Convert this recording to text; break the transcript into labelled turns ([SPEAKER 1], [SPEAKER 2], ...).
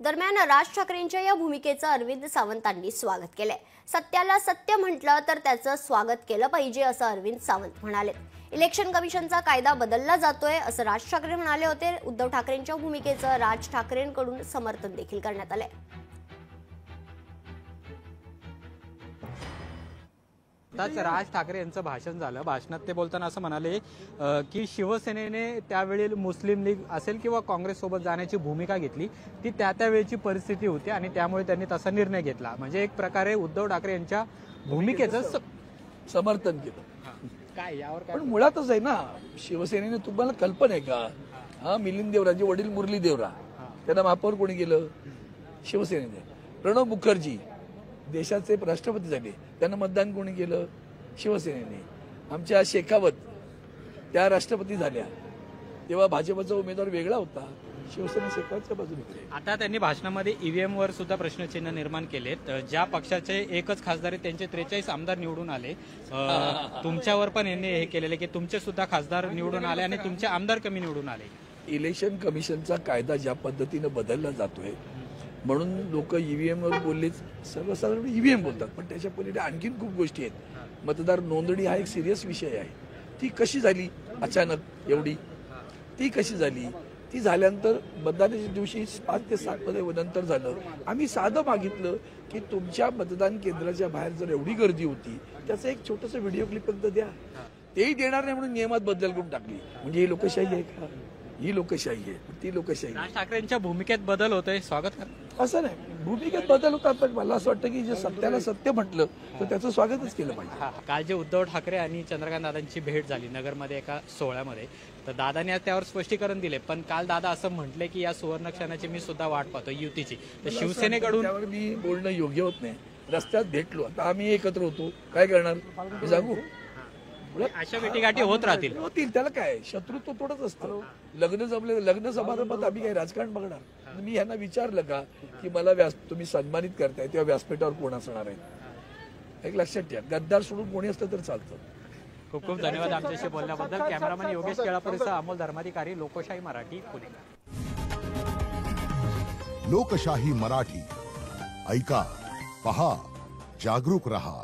[SPEAKER 1] दरम्यान राज ठाकरेंच्या या भूमिकेचं अरविंद सावंतांनी स्वागत केलंय। सत्याला सत्य म्हटलं तर त्याचं स्वागत केलं पाहिजे असं अरविंद सावंत म्हणाले। इलेक्शन कमिशनचा कायदा बदलला जातोय असं राज ठाकरे म्हणाले होते। उद्धव ठाकरेंच्या भूमिकेचं राज ठाकरेंकडून समर्थन देखील करण्यात आलंय।
[SPEAKER 2] आताच राज ठाकरे यांचं भाषण झालं। भाषणात ते बोलताना असं म्हणाले की शिवसेनेने त्यावेळी मुस्लिम लीग असेल किंवा काँग्रेस सोबत जाण्याची भूमिका घेतली, ती त्यावेळची परिस्थिती होती आणि त्यामुळे त्यांनी तसा निर्णय घेतला। म्हणजे एक प्रकारे उद्धव ठाकरे यांच्या भूमिकेचं
[SPEAKER 3] समर्थन केलं।
[SPEAKER 2] काय यावर काय
[SPEAKER 3] पण मुळातच आहे ना, शिवसेनेने तुम्हाला कल्पना आहे का? मिलिंद देवराचे वडील मुरली देवरा, त्यांना महापौर कोणी केलं? शिवसेनेने। प्रणव मुखर्जी देशाचे राष्ट्रपती झाले, त्यांना मतदान कोणी केलं? शिवसेनेने। आमच्या शेखावत त्या राष्ट्रपती झाल्या तेव्हा भाजपचा उमेदवार वेगळा होता, शिवसेना शेखावतच्या बाजूने।
[SPEAKER 2] आता त्यांनी भाषणामध्ये ईव्हीएम वर सुद्धा प्रश्नचिन्ह निर्माण केलेत। ज्या पक्षाचे एकच खासदार आहेत त्यांचे 43 आमदार निवडून आले, तुमच्यावर पण यांनी हे केलेले की तुमचे सुद्धा खासदार निवडून आले आणि तुमचे आमदार कमी निवडून आले।
[SPEAKER 3] इलेक्शन कमिशनचा कायदा ज्या पद्धतीने बदलला जातोय म्हणून लोक ईव्हीएम वर बोललेच, सर्वसाधारण ईव्हीएम बोलतात, पण त्याच्या पलीकडे आणखीन खूप गोष्टी आहेत। मतदार नोंदणी हा एक सिरियस विषय आहे। ती कशी झाली अचानक एवढी? ती कशी झाली? ती झाल्यानंतर मतदानाच्या दिवशी 5 ते 7 मध्ये नंतर झालं। आम्ही साधं मागितलं की तुमच्या मतदान केंद्राच्या बाहेर जर एवढी गर्दी होती त्याचं एक छोटंसं व्हिडिओ क्लिप फक्त द्या। तेही देणार नाही म्हणून नियमात बदल करून टाकली। म्हणजे ही लोकशाही आहे का? ही लोकशाही आहे, ती लोकशाही।
[SPEAKER 2] राज ठाकरेंच्या भूमिकेत बदल होतोय, स्वागत करा।
[SPEAKER 3] असं नाही, भूमिकेत बदल होतात, पण मला असं वाटतं की जे सत्याला सत्य म्हटलं तर त्याचं स्वागतच केलं पाहिजे।
[SPEAKER 2] काल जे उद्धव ठाकरे आणि चंद्रकांत दादांची भेट झाली नगरमध्ये एका सोहळ्यामध्ये, तर दादांनी त्यावर स्पष्टीकरण दिले, पण काल दादा असं म्हटले की या सुवर्ण क्षणाची मी सुद्धा वाट पाहतो युतीची। तर शिवसेनेकडून
[SPEAKER 3] त्यावर मी बोलणं योग्य होत नाही। रस्त्यात भेटलो, आता आम्ही एकत्र होतो, काय करणार मी सांगू?
[SPEAKER 2] अशा भेटीगाठी होत राहतील,
[SPEAKER 3] त्याला काय शत्रुत्व थोडंच असतं। लग्न जमले, लग्न समारंभात आम्ही काही राजकारण बघणार? मी यांना विचारलं का की मला तुम्ही सन्मानित करताय तेव्हा व्यासपीठावर कोण असणार आहे? एक लक्षात ठेवा, गद्दार सोडून कोणी असलं तर चालतं।
[SPEAKER 2] खूप खूप धन्यवाद आमच्याशी बोलल्याबद्दल। कॅमेरामॅन योगेश केळापुरेसह अमोल धर्माधिकारी, लोकशाही मराठी, पुणे।
[SPEAKER 4] लोकशाही मराठी ऐका, पहा, जागरूक रहा।